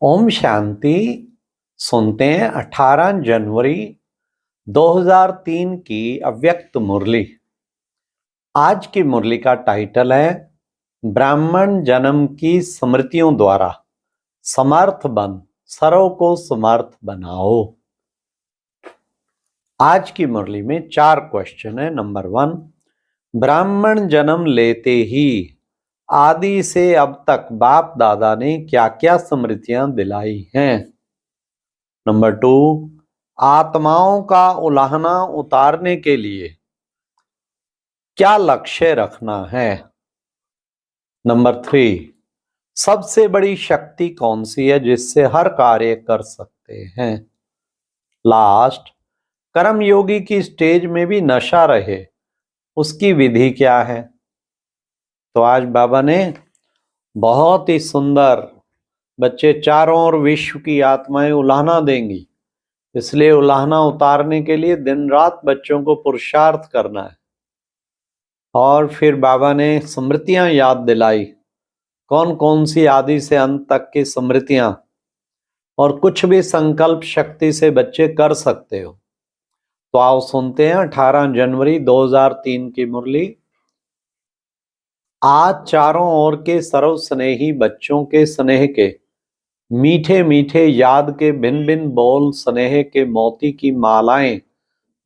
ओम शांति। सुनते हैं 18 जनवरी 2003 की अव्यक्त मुरली। आज की मुरली का टाइटल है ब्राह्मण जन्म की स्मृतियों द्वारा समर्थ बन सर्व को समर्थ बनाओ। आज की मुरली में 4 क्वेश्चन है। नंबर 1, ब्राह्मण जन्म लेते ही आदि से अब तक बाप दादा ने क्या क्या स्मृतियां दिलाई हैं। नंबर 2, आत्माओं का उलाहना उतारने के लिए क्या लक्ष्य रखना है। नंबर 3, सबसे बड़ी शक्ति कौन सी है जिससे हर कार्य कर सकते हैं। लास्ट, कर्मयोगी की स्टेज में भी नशा रहे उसकी विधि क्या है। तो आज बाबा ने बहुत ही सुंदर, बच्चे चारों ओर विश्व की आत्माएं उलाहना देंगी, इसलिए उलाहना उतारने के लिए दिन रात बच्चों को पुरुषार्थ करना है। और फिर बाबा ने स्मृतियां याद दिलाई, कौन कौन सी आदि से अंत तक की स्मृतियां, और कुछ भी संकल्प शक्ति से बच्चे कर सकते हो। तो आओ सुनते हैं 18 जनवरी 2003 की मुरली। आज चारों ओर के सर्व स्नेही बच्चों के स्नेह के मीठे मीठे याद के भिन्न भिन्न बोल स्नेह के मोती की मालाएं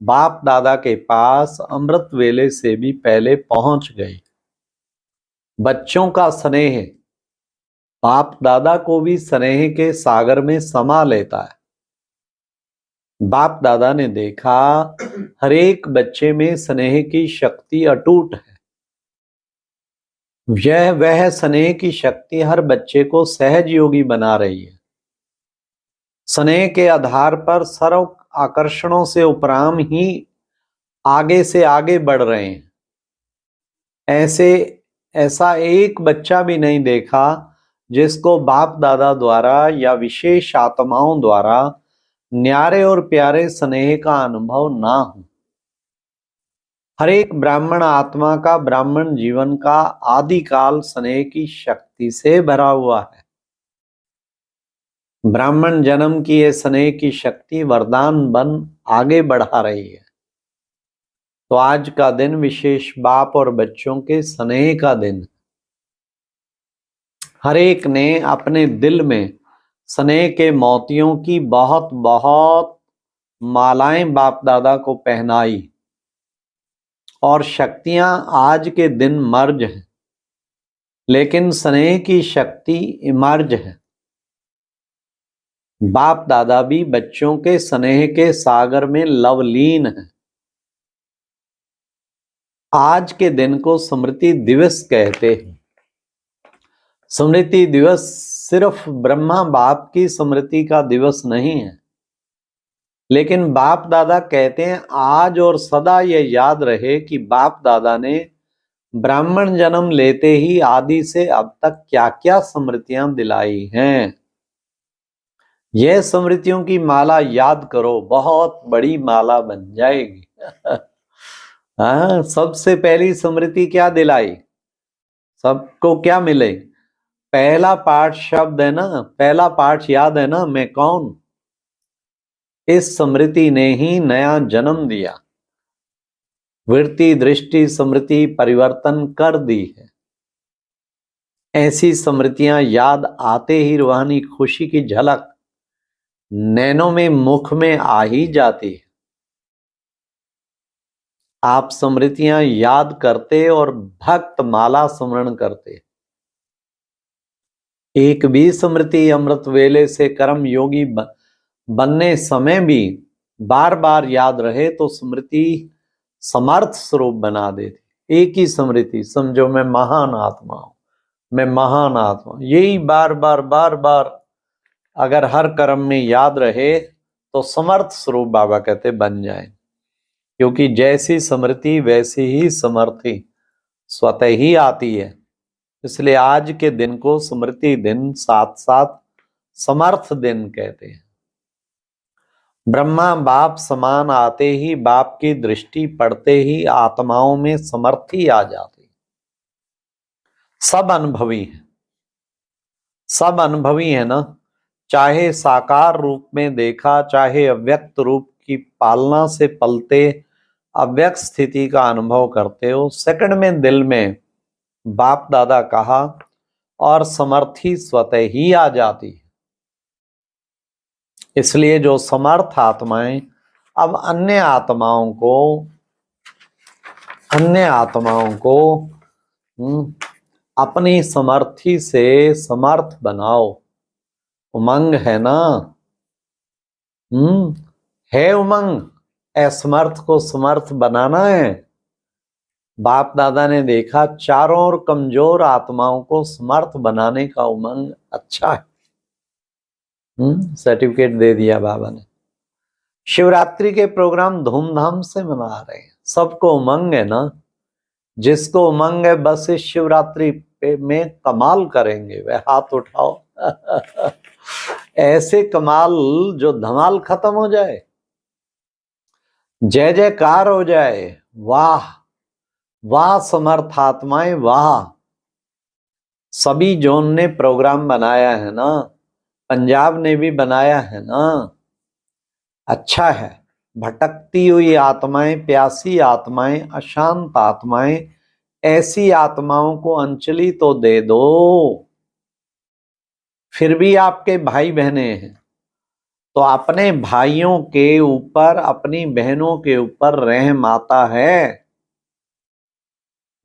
बाप दादा के पास अमृत वेले से भी पहले पहुंच गई। बच्चों का स्नेह बाप दादा को भी स्नेह के सागर में समा लेता है। बाप दादा ने देखा हर एक बच्चे में स्नेह की शक्ति अटूट है। वह स्नेह की शक्ति हर बच्चे को सहज योगी बना रही है। स्नेह के आधार पर सर्व आकर्षणों से उपराम ही आगे से आगे बढ़ रहे हैं। ऐसा एक बच्चा भी नहीं देखा जिसको बाप दादा द्वारा या विशेष आत्माओं द्वारा न्यारे और प्यारे स्नेह का अनुभव ना हो। हर एक ब्राह्मण आत्मा का ब्राह्मण जीवन का आदिकाल स्नेह की शक्ति से भरा हुआ है। ब्राह्मण जन्म की ये स्नेह की शक्ति वरदान बन आगे बढ़ा रही है। तो आज का दिन विशेष बाप और बच्चों के स्नेह का दिन। हर एक ने अपने दिल में स्नेह के मोतियों की बहुत बहुत मालाएं बाप दादा को पहनाई, और शक्तियां आज के दिन मर्ज है, लेकिन स्नेह की शक्ति इमर्ज है। बाप दादा भी बच्चों के स्नेह के सागर में लवलीन है। आज के दिन को स्मृति दिवस कहते हैं। स्मृति दिवस सिर्फ ब्रह्मा बाप की स्मृति का दिवस नहीं है, लेकिन बाप दादा कहते हैं आज और सदा यह याद रहे कि बाप दादा ने ब्राह्मण जन्म लेते ही आदि से अब तक क्या क्या स्मृतियां दिलाई हैं। यह स्मृतियों की माला याद करो, बहुत बड़ी माला बन जाएगी। हाँ, सबसे पहली स्मृति क्या दिलाई, सबको क्या मिले। पहला पाठ शब्द है ना, पहला पाठ याद है ना, मैं कौन। इस स्मृति ने ही नया जन्म दिया। वृत्ति दृष्टि स्मृति परिवर्तन कर दी है। ऐसी स्मृतियां याद आते ही रूहानी खुशी की झलक नैनों में मुख में आ ही जाती है। आप स्मृतियां याद करते और भक्त माला स्मरण करते। एक भी स्मृति अमृत वेले से कर्म योगी बनने समय भी बार बार याद रहे तो स्मृति समर्थ स्वरूप बना देती। एक ही स्मृति समझो, मैं महान आत्मा हूं, मैं महान आत्मा, यही बार बार बार बार अगर हर कर्म में याद रहे तो समर्थ स्वरूप बाबा कहते बन जाए। क्योंकि जैसी स्मृति वैसी ही समर्थी स्वतः ही आती है। इसलिए आज के दिन को स्मृति दिन साथ साथ समर्थ दिन कहते हैं। ब्रह्मा बाप समान आते ही बाप की दृष्टि पड़ते ही आत्माओं में समर्थी आ जाती। सब अनुभवी है, सब अनुभवी है ना। चाहे साकार रूप में देखा, चाहे अव्यक्त रूप की पालना से पलते अव्यक्त स्थिति का अनुभव करते हो, सेकंड में दिल में बाप दादा कहा और समर्थी स्वतः ही आ जाती है। इसलिए जो समर्थ आत्माएं अब अन्य आत्माओं को अपनी समर्थी से समर्थ बनाओ। उमंग है ना, है उमंग, असमर्थ को समर्थ बनाना है। बाप दादा ने देखा चारों ओर कमजोर आत्माओं को समर्थ बनाने का उमंग अच्छा है। सर्टिफिकेट दे दिया बाबा ने। शिवरात्रि के प्रोग्राम धूमधाम से मना रहे हैं, सबको उमंग है ना। जिसको उमंग है बस इस शिवरात्रि में कमाल करेंगे वह हाथ उठाओ। ऐसे कमाल जो धमाल खत्म हो जाए, जय जयकार हो जाए। वाह वाह समर्थ आत्माएं, वाह। सभी जोन ने प्रोग्राम बनाया है ना, पंजाब ने भी बनाया है ना, अच्छा है। भटकती हुई आत्माएं, प्यासी आत्माएं, अशांत आत्माएं, ऐसी आत्माओं को अंजलि तो दे दो। फिर भी आपके भाई बहने हैं तो अपने भाइयों के ऊपर, अपनी बहनों के ऊपर रहम आता है।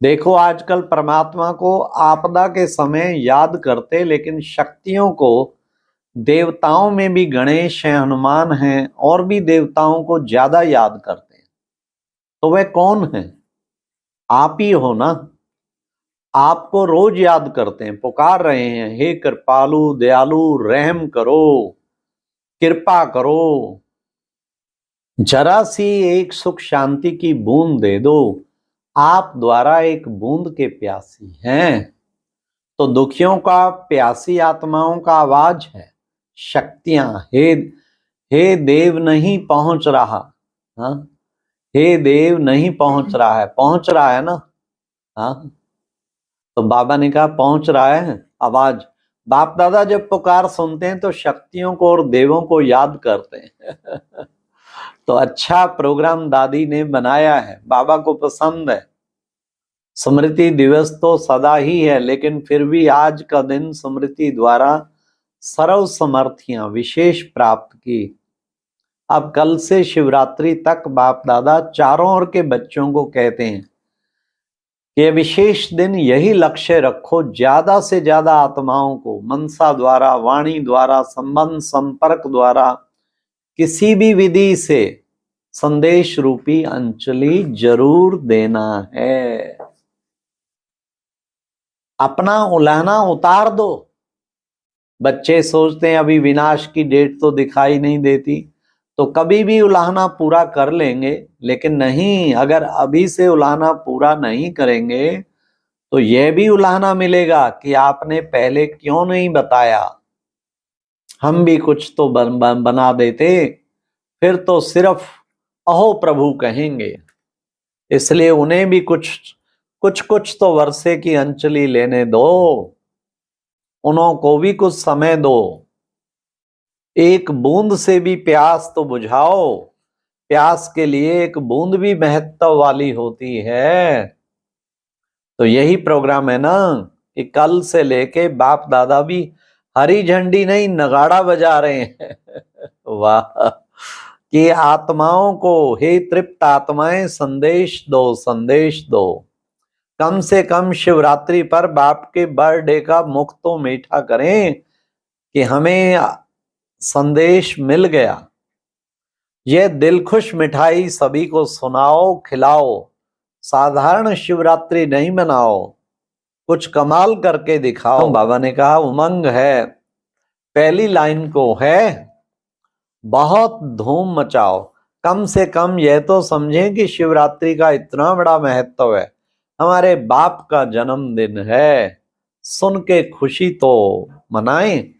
देखो आजकल परमात्मा को आपदा के समय याद करते, लेकिन शक्तियों को, देवताओं में भी गणेश हैं, हनुमान हैं, और भी देवताओं को ज्यादा याद करते हैं। तो वह कौन है? आप ही हो ना। आपको रोज याद करते हैं, पुकार रहे हैं, हे कृपालु दयालु रहम करो, कृपा करो, जरा सी एक सुख शांति की बूंद दे दो। आप द्वारा एक बूंद के प्यासी हैं। तो दुखियों का, प्यासी आत्माओं का आवाज है शक्तियां, हे देव नहीं पहुंच रहा। हाँ, हे देव नहीं पहुंच रहा है, पहुंच रहा है ना। हाँ, तो बाबा ने कहा पहुंच रहा है आवाज। बाप दादा जब पुकार सुनते हैं तो शक्तियों को और देवों को याद करते हैं। तो अच्छा प्रोग्राम दादी ने बनाया है, बाबा को पसंद है। स्मृति दिवस तो सदा ही है, लेकिन फिर भी आज का दिन स्मृति द्वारा सर्व समर्थियां विशेष प्राप्त की। अब कल से शिवरात्रि तक बाप दादा चारों ओर के बच्चों को कहते हैं कि विशेष दिन यही लक्ष्य रखो, ज्यादा से ज्यादा आत्माओं को मनसा द्वारा, वाणी द्वारा, संबंध संपर्क द्वारा, किसी भी विधि से संदेश रूपी अंजलि जरूर देना है। अपना उलाहना उतार दो। बच्चे सोचते हैं अभी विनाश की डेट तो दिखाई नहीं देती, तो कभी भी उलाहना पूरा कर लेंगे। लेकिन नहीं, अगर अभी से उलाहना पूरा नहीं करेंगे तो यह भी उलाहना मिलेगा कि आपने पहले क्यों नहीं बताया, हम भी कुछ तो बना देते। फिर तो सिर्फ अहो प्रभु कहेंगे। इसलिए उन्हें भी कुछ तो वर्षे की अंजलि लेने दो, उनको भी कुछ समय दो। एक बूंद से भी प्यास तो बुझाओ। प्यास के लिए एक बूंद भी महत्व वाली होती है। तो यही प्रोग्राम है ना कि कल से लेके बाप दादा भी हरी झंडी नहीं नगाड़ा बजा रहे हैं। वाह, कि आत्माओं को, हे तृप्त आत्माएं, संदेश दो, संदेश दो। कम से कम शिवरात्रि पर बाप के बर्थडे का मुख तो मीठा करें कि हमें संदेश मिल गया। यह दिल खुश मिठाई सभी को सुनाओ, खिलाओ। साधारण शिवरात्रि नहीं मनाओ, कुछ कमाल करके दिखाओ। तो बाबा ने कहा उमंग है, पहली लाइन को है, बहुत धूम मचाओ। कम से कम यह तो समझें कि शिवरात्रि का इतना बड़ा महत्व है, हमारे बाप का जन्मदिन है, सुन के खुशी तो मनाएं।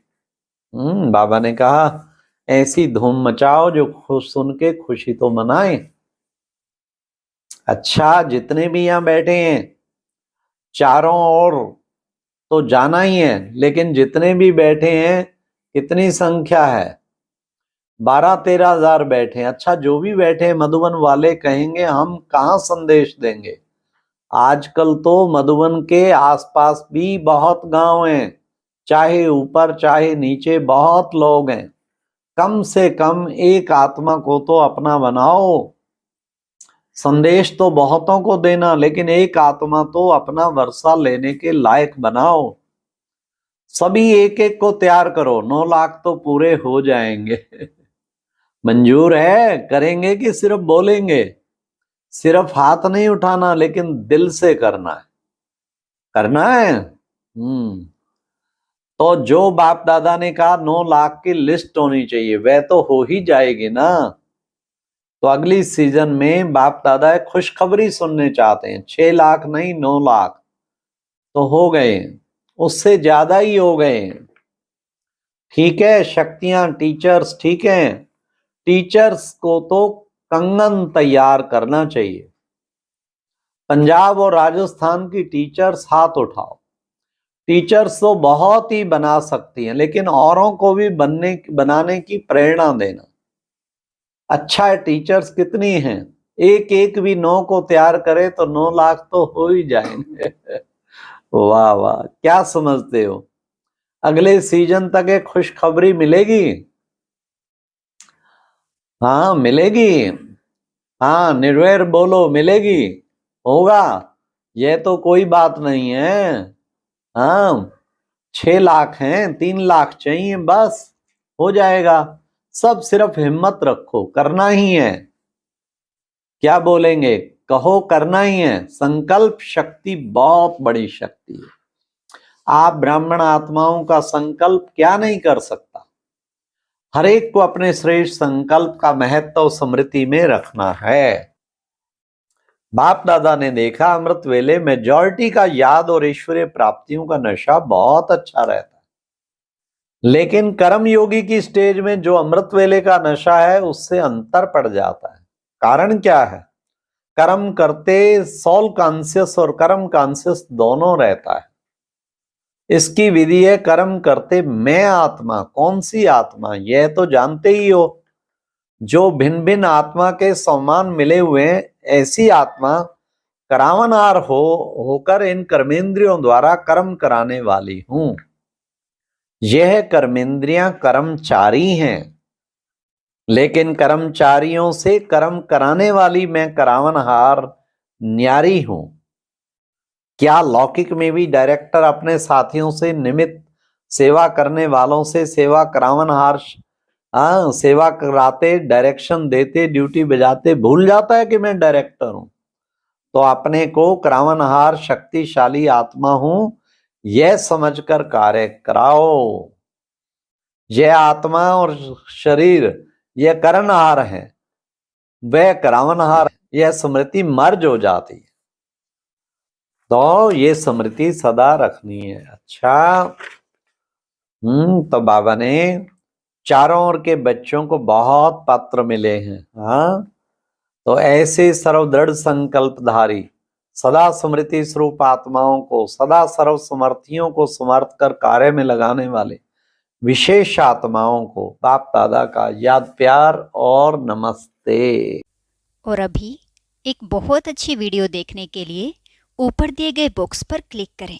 बाबा ने कहा ऐसी धूम मचाओ जो सुन के खुशी तो मनाएं। अच्छा, जितने भी यहाँ बैठे हैं चारों ओर तो जाना ही है, लेकिन जितने भी बैठे हैं कितनी संख्या है? 12-13 हजार बैठे। अच्छा, जो भी बैठे मधुबन वाले कहेंगे हम कहाँ संदेश देंगे। आजकल तो मधुबन के आसपास भी बहुत गांव हैं, चाहे ऊपर चाहे नीचे बहुत लोग हैं। कम से कम एक आत्मा को तो अपना बनाओ। संदेश तो बहुतों को देना, लेकिन एक आत्मा तो अपना वर्षा लेने के लायक बनाओ। सभी एक एक को तैयार करो, 9 लाख तो पूरे हो जाएंगे। मंजूर है? करेंगे कि सिर्फ बोलेंगे? सिर्फ हाथ नहीं उठाना, लेकिन दिल से करना है। करना है। तो जो बाप दादा ने कहा 9 लाख की लिस्ट होनी चाहिए, वह तो हो ही जाएगी ना। तो अगली सीजन में बाप दादा खुशखबरी सुनने चाहते हैं। 6 लाख नहीं, 9 लाख तो हो गए, उससे ज्यादा ही हो गए। ठीक है, शक्तियां, टीचर्स ठीक है, टीचर्स को तो कंगन तैयार करना चाहिए। पंजाब और राजस्थान की टीचर्स हाथ उठाओ। टीचर्स तो बहुत ही बना सकती हैं, लेकिन औरों को भी बनाने की प्रेरणा देना। अच्छा है, टीचर्स कितनी हैं? एक एक भी 9 को तैयार करे तो 9 लाख तो हो ही जाएंगे। वाह वाह, क्या समझते हो? अगले सीजन तक एक खुशखबरी मिलेगी। हाँ मिलेगी। हाँ निर्वैर बोलो, मिलेगी, होगा, यह तो कोई बात नहीं है। हाँ 6 लाख हैं, 3 लाख चाहिए, बस हो जाएगा। सब सिर्फ हिम्मत रखो, करना ही है। क्या बोलेंगे? कहो, करना ही है। संकल्प शक्ति बहुत बड़ी शक्ति है। आप ब्राह्मण आत्माओं का संकल्प क्या नहीं कर सकता। हर एक को अपने श्रेष्ठ संकल्प का महत्व स्मृति में रखना है। बाप दादा ने देखा अमृत वेले मेजॉरिटी का याद और ईश्वरीय प्राप्तियों का नशा बहुत अच्छा रहता है, लेकिन कर्म योगी की स्टेज में जो अमृत वेले का नशा है उससे अंतर पड़ जाता है। कारण क्या है? कर्म करते सोल कॉन्शियस और कर्म कॉन्शियस दोनों रहता है। इसकी विधि है कर्म करते मैं आत्मा। कौन सी आत्मा? यह तो जानते ही हो, जो भिन्न भिन्न आत्मा के समान मिले हुए हैं, ऐसी आत्मा करावनहार होकर इन कर्मेंद्रियों द्वारा कर्म कराने वाली हूं। यह कर्मेंद्रियां कर्मचारी हैं, लेकिन कर्मचारियों से कर्म कराने वाली मैं करावनहार न्यारी हूं। क्या लौकिक में भी डायरेक्टर अपने साथियों से निमित्त सेवा करने वालों से सेवा करावनहार सेवा कराते, डायरेक्शन देते, ड्यूटी बजाते भूल जाता है कि मैं डायरेक्टर हूं? तो अपने को करावनहार शक्तिशाली आत्मा हूं यह समझकर कार्य कराओ। यह आत्मा और शरीर यह करनहार है, वह करावनहार, यह स्मृति मर्ज हो जाती है। तो ये स्मृति सदा रखनी है। अच्छा, तो बाबा ने चारों ओर के बच्चों को बहुत पत्र मिले हैं। हाँ, तो ऐसे सर्वदृढ़ संकल्पधारी सदा स्मृति स्वरूप आत्माओं को, सदा सर्व समर्थियों को समर्थ कर कार्य में लगाने वाले विशेष आत्माओं को बाप दादा का याद, प्यार और नमस्ते। और अभी एक बहुत अच्छी वीडियो देखने के लिए ऊपर दिए गए बॉक्स पर क्लिक करें।